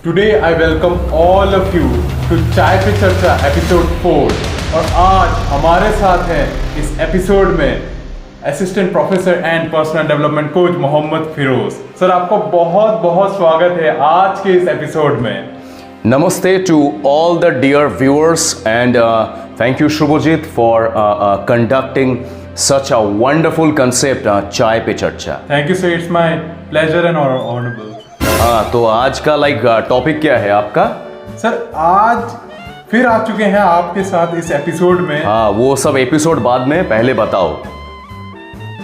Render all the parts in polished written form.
Today I welcome all of you to चाय पे चर्चा एपिसोड 4 और आज हमारे साथ हैं इस एपिसोड में assistant professor and personal development coach Mohammad Firoz. Sir आपको बहुत बहुत स्वागत है आज के इस एपिसोड में। Namaste to all the dear viewers and thank you Shubhajit for conducting such a wonderful concept चाय पे चर्चा। Thank you sir, it's my pleasure and honourable. हाँ, तो आज का टॉपिक क्या है आपका? सर आज फिर आ चुके हैं आपके साथ इस एपिसोड में। हाँ, वो सब एपिसोड बाद में, पहले बताओ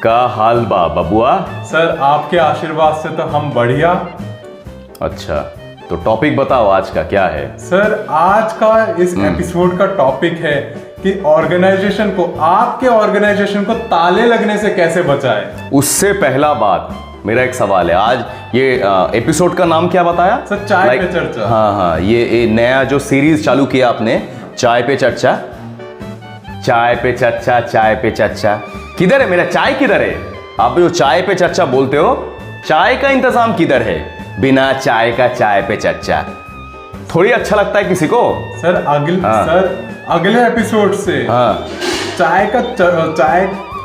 का हाल बा बबुआ? सर आपके आशीर्वाद से तो हम बढ़िया। अच्छा, तो टॉपिक बताओ आज का क्या है? सर आज का इस एपिसोड का टॉपिक है कि ऑर्गेनाइजेशन को, आपके ऑर्गेनाइजेशन को ताले लगने से कैसे बचाए। उससे पहला बात मेरा एक सवाल है। आज ये एपिसोड का नाम क्या बताया? सर चाय पे चर्चा। हाँ, ये नया जो सीरीज चालू किया आपने, चाय पे चर्चा। चाय पे चर्चा, चाय पे चर्चा। किधर है मेरा चाय? किधर है? आप जो चाय पे चर्चा बोलते हो, चाय का इंतजाम किधर है? बिना चाय का चाय पे चर्चा थोड़ी अच्छा लगता है किसी को? सर अगले एपिसोड से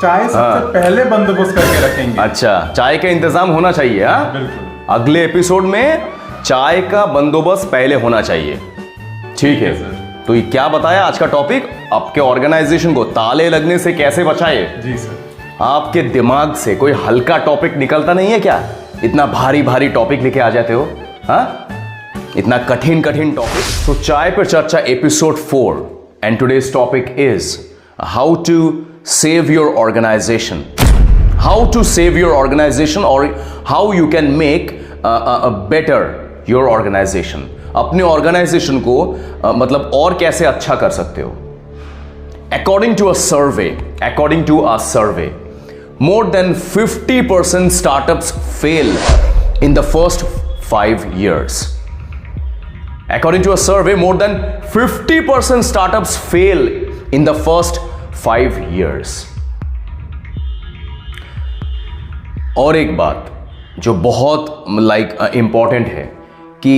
चाय सबसे पहले बंदोबस्त करके रखेंगे। अच्छा, चाय का इंतजाम होना चाहिए। हाँ बिल्कुल, अगले एपिसोड में चाय का बंदोबस्त पहले होना चाहिए। ठीक है सर। तो ये क्या बताया आज का टॉपिक? आपके ऑर्गेनाइजेशन को ताले लगने से कैसे बचाए। जी सर। आपके दिमाग से कोई हल्का टॉपिक निकलता नहीं है क्या? इतना भारी भारी टॉपिक लेके आ जाते हो। हाँ, इतना कठिन टॉपिक। तो चाय पर चर्चा episode 4 and today's topic is how to save your organization. How to save your organization or how you can make a better your organization. अपने ऑर्गेनाइजेशन को मतलब और कैसे अच्छा कर सकते हो। According to a survey, more than 50% startups fail in the first 5 years. According to a survey, more than 50% startups fail in the first 5 years. और एक बात जो बहुत इंपॉर्टेंट है कि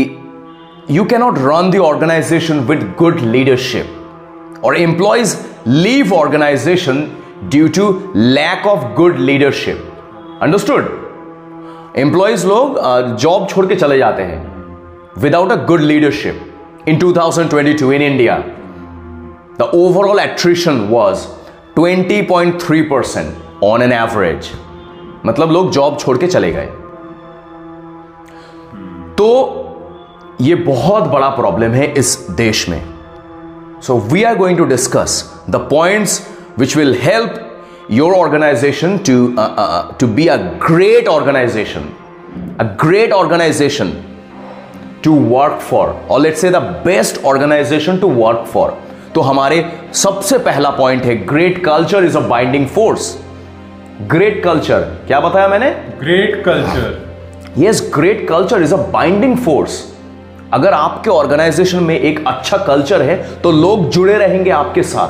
you cannot run the organisation with good leadership और employees leave organisation due to lack of good leadership. Understood? Employees लोग job छोड़ के चले जाते हैं without a good leadership. In 2022 in India, the overall attrition was 20.3% on an average. मतलब लोग job छोड़ के चले गए। तो ये बहुत बड़ा प्रॉब्लम है इस देश में। So we are going to discuss the points which will help your organization to be a great organization to work for, or let's say the best organization to work for. तो हमारे सबसे पहला point है great culture is a binding force. Great culture क्या बताया मैंने? Great culture. Yes, great culture is a binding force. अगर आपके ऑर्गेनाइजेशन में एक अच्छा कल्चर है तो लोग जुड़े रहेंगे आपके साथ,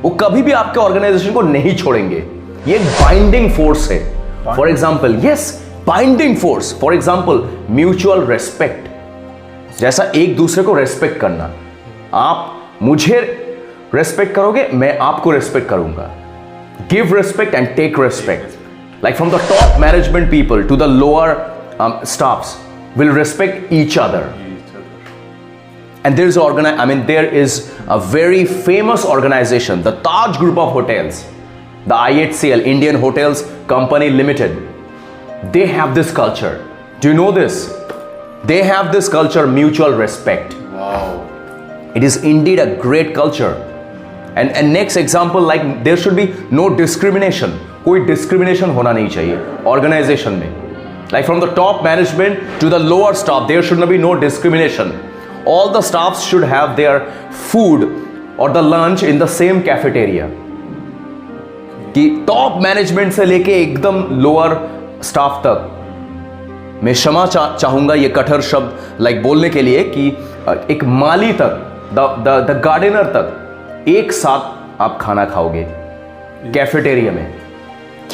वो कभी भी आपके ऑर्गेनाइजेशन को नहीं छोड़ेंगे। ये एक बाइंडिंग फोर्स है। For example, yes, binding force. For example, mutual respect. जैसा एक दूसरे को रेस्पेक्ट करना, आप मुझे रेस्पेक्ट करोगे, मैं आपको रेस्पेक्ट करूंगा। Give respect and take respect. Like from the top management people to the lower staffs will respect each other. And there is a very famous organization, the Taj Group of Hotels, the IHCL, Indian Hotels Company Limited. They have this culture. Do you know this? They have this culture, mutual respect. Wow. It is indeed a great culture. And next example, like there should be no discrimination. कोई discrimination होना नहीं चाहिए organization में. Like from the top management to the lower staff, there should be no discrimination. All the staffs should have their food or the lunch in the same cafeteria. कि top management से लेके एकदम lower staff तक, मैं क्षमा चाहूंगा ये कठोर शब्द बोलने के लिए, कि एक माली तक, द गार्डनर तक एक साथ आप खाना खाओगे कैफेटेरिया में।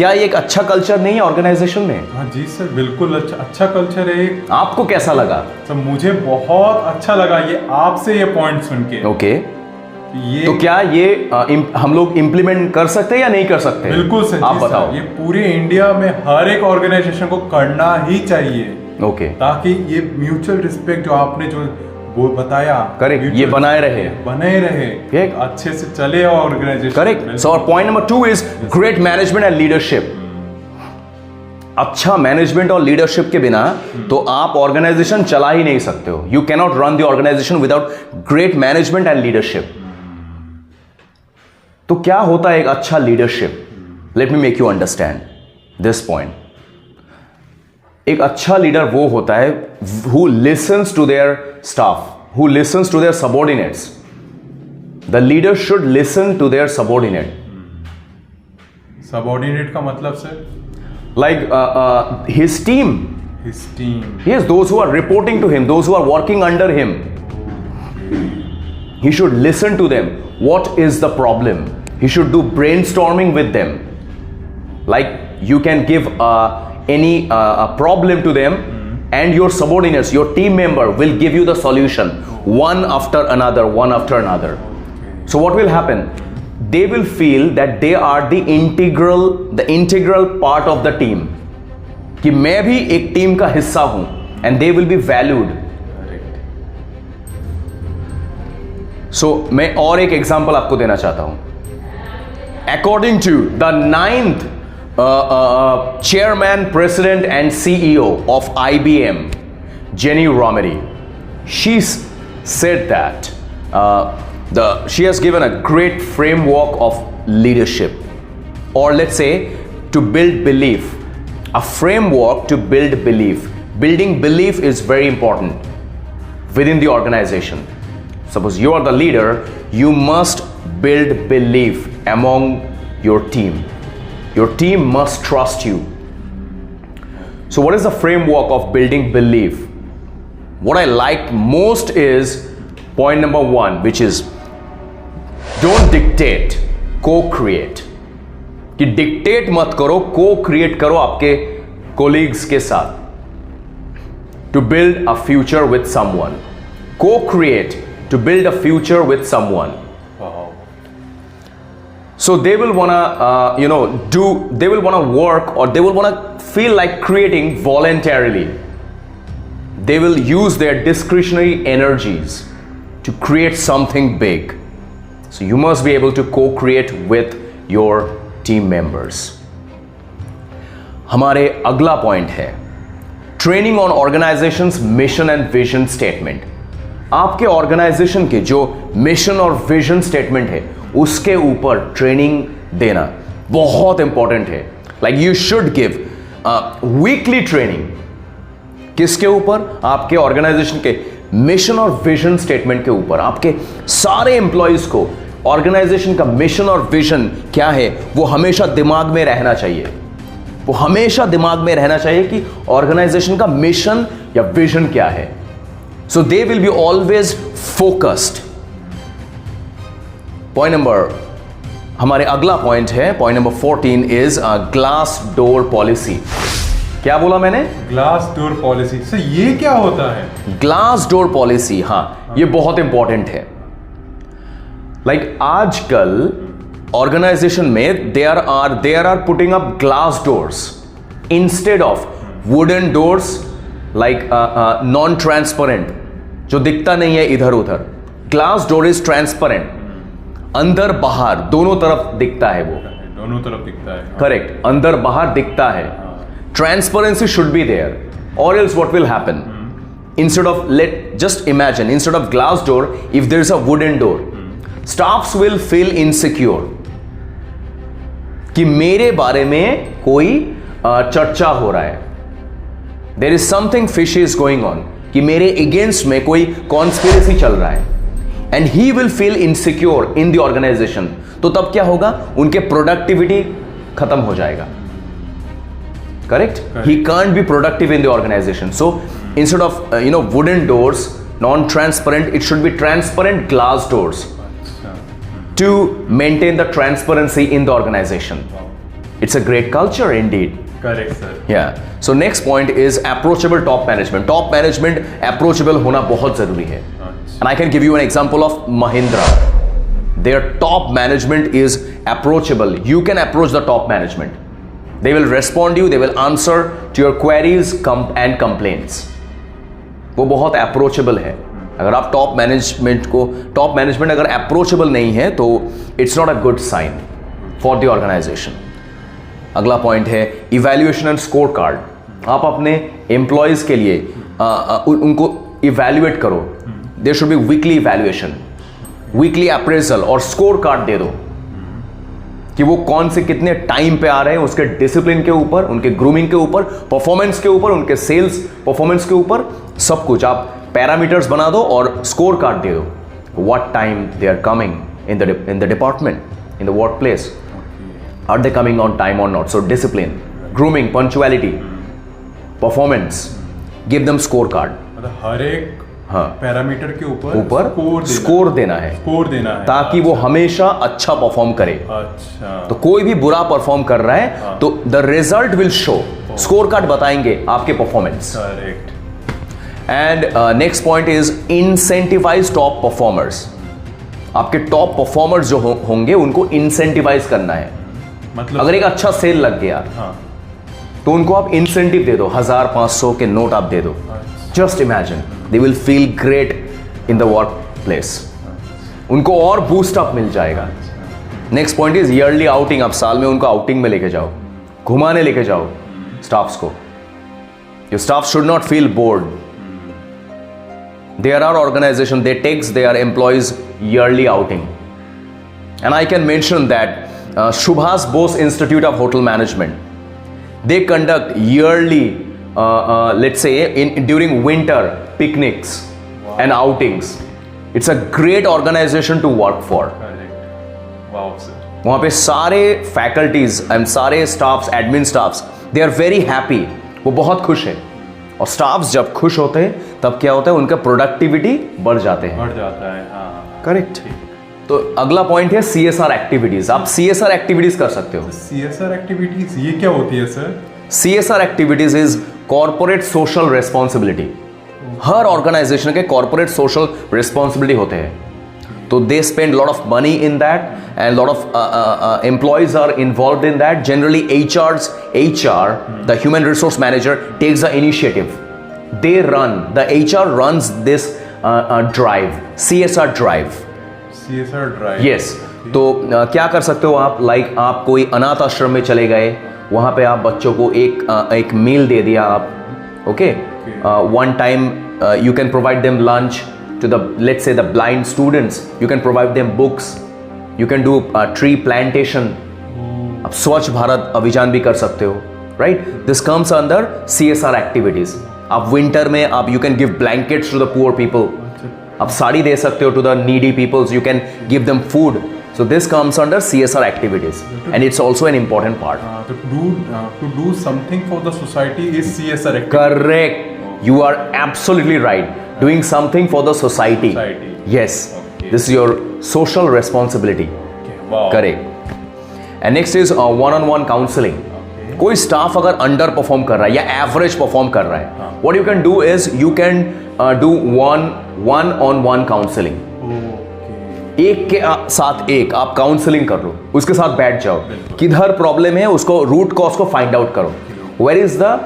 क्या ये एक अच्छा कल्चर नहीं है ऑर्गेनाइजेशन में? हाँ जी सर, बिल्कुल अच्छा कल्चर है। आपको कैसा लगा? सर मुझे बहुत अच्छा लगा ये आपसे ये पॉइंट सुन के। ओके, ये तो क्या ये हम लोग इंप्लीमेंट कर सकते हैं या नहीं कर सकते? बिल्कुल सर, आप जी सर, बताओ। ये पूरे इंडिया में हर एक ऑर्गेनाइजेशन को करना ही चाहिए, ओके, ताकि ये म्यूचुअल रिस्पेक्ट जो आपने जो वो बताया, करेक्ट, ये mutual बनाए respect रहे। बने रहे, Correct. अच्छे से चले organization. Correct. So point number 2 is great management and leadership. अच्छा मैनेजमेंट और लीडरशिप के बिना तो आप ऑर्गेनाइजेशन चला ही नहीं सकते हो। You cannot run the organization without great management and leadership. तो क्या होता है एक अच्छा leadership? Let me make you understand this point. एक अच्छा लीडर वो होता है who listens to their staff, who listens to their subordinates. The leader should listen to their subordinate. Subordinate का मतलब sir? Like his team. His team. Yes, those who are reporting to him, those who are working under him. He should listen to them. What is the problem? He should do brainstorming with them. Like you can give any a problem to them, and your subordinates, your team member will give you the solution one after another, one after another. So what will happen? They will feel that they are the integral part of the team. कि मैं भी एक team का हिस्सा हूं, and they will be valued. So मैं और एक एग्जांपल आपको देना चाहता हूं. According to the 9th chairman, president and CEO of IBM, Jenny Rometty, she said that she has given a great framework of leadership, or let's say to build belief, a framework to build belief. Building belief is very important within the organization. Suppose you are the leader, you must build belief among your team. Your team must trust you. So what is the framework of building belief? What I like most is point number 1, which is don't dictate, co-create. कि dictate मत करो, co-create करो आपके colleagues के साथ. To build a future with someone. Co-create to build a future with someone. Wow. So they will wanna, they will wanna work, or they will wanna feel like creating voluntarily. They will use their discretionary energies to create something big. So you must be able to co-create with your team members. हमारे अगला point है training on organisations mission and vision statement. आपके organisation के जो mission और vision statement है उसके ऊपर ट्रेनिंग देना बहुत इंपॉर्टेंट है. Like you should give weekly training. किसके ऊपर? आपके ऑर्गेनाइजेशन के मिशन और विजन स्टेटमेंट के ऊपर. आपके सारे एम्प्लॉयज को ऑर्गेनाइजेशन का मिशन और विजन क्या है वो हमेशा दिमाग में रहना चाहिए. वो हमेशा दिमाग में रहना चाहिए कि ऑर्गेनाइजेशन का मिशन या विजन क्या है. So they will be always focused. Point number, हमारे अगला पॉइंट है point number 14 is glass door policy. क्या बोला मैंने? Glass door policy. सर ये क्या होता है? ग्लास डोर पॉलिसी, हाँ ये बहुत इंपॉर्टेंट है. लाइक आजकल ऑर्गेनाइजेशन में there are putting up glass doors instead of wooden doors, like non transparent, जो दिखता नहीं है इधर उधर. ग्लास डोर इज ट्रांसपेरेंट, अंदर बाहर दोनों तरफ दिखता है. वो दोनों तरफ दिखता है. करेक्ट, अंदर बाहर दिखता है. Transparency should be there, or else what will happen? Instead of, just imagine, instead of glass door, if there is a wooden door, staffs will feel insecure कि मेरे बारे में कोई चर्चा हो रहा है. There is something fishy is going on, कि मेरे against में कोई conspiracy चल रहा है. And he will feel insecure in the organization. तो तब क्या होगा? उनके productivity खत्म हो जाएगा. Correct? He can't be productive in the organization. So instead of wooden doors, non-transparent, it should be transparent glass doors to maintain the transparency in the organization. It's a great culture indeed. Correct, sir. Yeah. So next point is approachable top management. Top management approachable होना बहुत जरूरी है. And I can give you an example of Mahindra. Their top management is approachable. You can approach the top management. They will respond you. They will answer to your queries and complaints. वो बहुत approachable है. अगर आप top management अगर approachable नहीं है तो it's not a good sign for the organization. अगला पॉइंट है इवैल्यूएशन एंड स्कोर कार्ड. आप अपने एम्प्लॉयज के लिए उनको इवैल्यूएट करो. There should be weekly evaluation, weekly appraisal और स्कोर कार्ड दे दो कि वो कौन से कितने टाइम पे आ रहे हैं, उसके डिसिप्लिन के ऊपर, उनके ग्रूमिंग के ऊपर, परफॉर्मेंस के ऊपर, उनके सेल्स परफॉर्मेंस के ऊपर, सब कुछ आप पैरामीटर्स बना दो और स्कोर कार्ड दे दो. What time they are coming in the department, in the workplace. Are they coming on time or not? So discipline, grooming, punctuality, performance. Give them scorecard. मतलब हर एक पैरामीटर के ऊपर score देना है ताकि वो हमेशा अच्छा परफॉर्म करे. अच्छा. तो कोई भी बुरा परफॉर्म कर रहा है तो the result will show. Score card बताएंगे आपके performance. Correct. And next point is incentivise top performers. आपके टॉप परफॉर्मर्स जो होंगे उनको इंसेंटिवाइज करना है. मतलब अगर एक अच्छा सेल लग गया तो उनको आप इंसेंटिव दे दो, 1000-500 के नोट आप दे दो. Just imagine they will feel great in the work place. उनको और बूस्ट अप मिल जाएगा. Next point is yearly outing. आप साल में उनको आउटिंग में लेके जाओ, घुमाने लेके जाओ स्टाफ्स को. Your staff should not feel bored. There are organization they takes their employees yearly outing and I can mention that Subhas Bose Institute of Hotel Management, they conduct yearly let's say during winter picnics and outings. It's a great organization to work for. Wow, sir. वहाँ पे सारे faculties and सारे staffs, admin staffs, they are very happy. वो बहुत खुश हैं. और staffs जब खुश होते हैं तब क्या होता है, उनका productivity बढ़ जाते हैं. बढ़ जाता है. हाँ. Correct. तो अगला पॉइंट है CSR एक्टिविटीज. आप CSR एक्टिविटीज कर सकते हो. CSR एक्टिविटीज ये क्या होती है sir? CSR activities is corporate social responsibility. हर ऑर्गेनाइजेशन के कॉर्पोरेट सोशल रिस्पॉन्सिबिलिटी होते हैं. तो they spend lot of money in that and lot of employees are involved in that. Generally HR, the human resource manager, takes the initiative. They run, the HR runs this drive, CSR drive. CSR drive. Yes. तो क्या कर सकते हो आप, like आप कोई अनाथ आश्रम में चले गए, वहाँ पे आप बच्चों को एक मील दे दिया आप. Okay. One time you can provide them lunch to the, let's say, the blind students. You can provide them books. You can do tree plantation. आप स्वच्छ भारत अभियान भी कर सकते हो. Right? This comes under CSR activities. आप winter में आप you can give blankets to the poor people. आप साड़ी दे सकते हो to the needy peoples. You can give them food. So this comes under CSR activities, and it's also an important part. To do something for the society is CSR activity. Correct. You are absolutely right. Doing something for the society. Yes. Okay. This is your social responsibility. Okay. Wow. Correct. And next is one-on-one counseling. Okay. कोई staff अगर under perform कर रहा है या average perform कर रहा है, what you can do is you can do one-on-one counseling. एक के साथ एक आप काउंसलिंग कर लो, उसके साथ बैठ जाओ, किधर प्रॉब्लम है उसको, रूट कॉज को फाइंड आउट करो. Where is the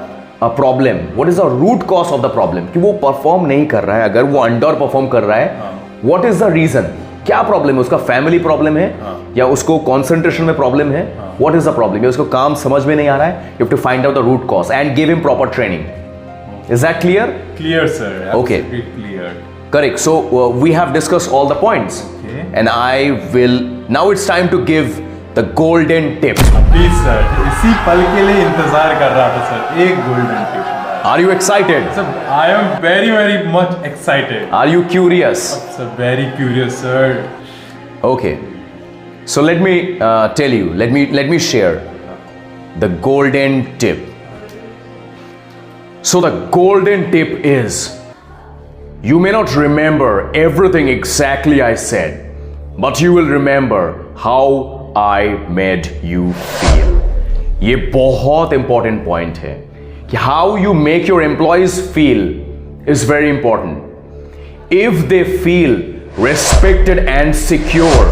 problem, what is the root cause of the problem, कि वो परफॉर्म नहीं कर रहा है, अगर वो अंडर परफॉर्म कर रहा है, व्हाट इज द रीजन, क्या प्रॉब्लम है, उसका फैमिली प्रॉब्लम है या उसको कॉन्सेंट्रेशन में प्रॉब्लम है, व्हाट इज द प्रॉब्लम, या उसको काम समझ में नहीं आ रहा है, you have to find out the root cause and give him proper training. Is that clear? Clear, sir. Okay. Clear. Correct. So we have discussed all the points. Okay. And I will, now it's time to give the golden tip. Please, sir. इसी पल के लिए इंतजार कर रहा था, sir. एक golden tip. Are you excited? Sir, I am very, very much excited. Are you curious? Sir, very curious, sir. Okay. So let me tell you. Let me share the golden tip. So the golden tip is, you may not remember everything exactly I said, but you will remember how I made you feel. ये बहुत important point है कि how you make your employees feel is very important. If they feel respected and secure,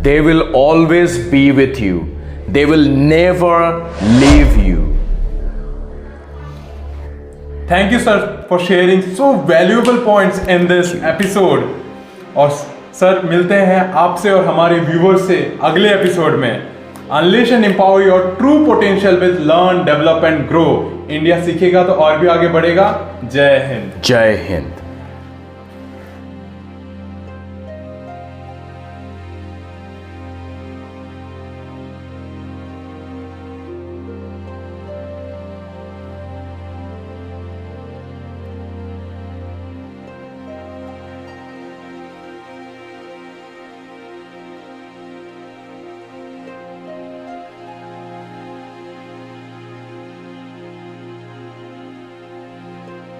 they will always be with you. They will never leave you. Thank you, sir, for sharing so valuable points in this episode. और sir मिलते हैं आपसे और हमारे viewers से अगले episode में. Unleash and empower your true potential with learn, develop and grow. India सीखेगा तो और भी आगे बढ़ेगा. जय हिंद. जय हिंद.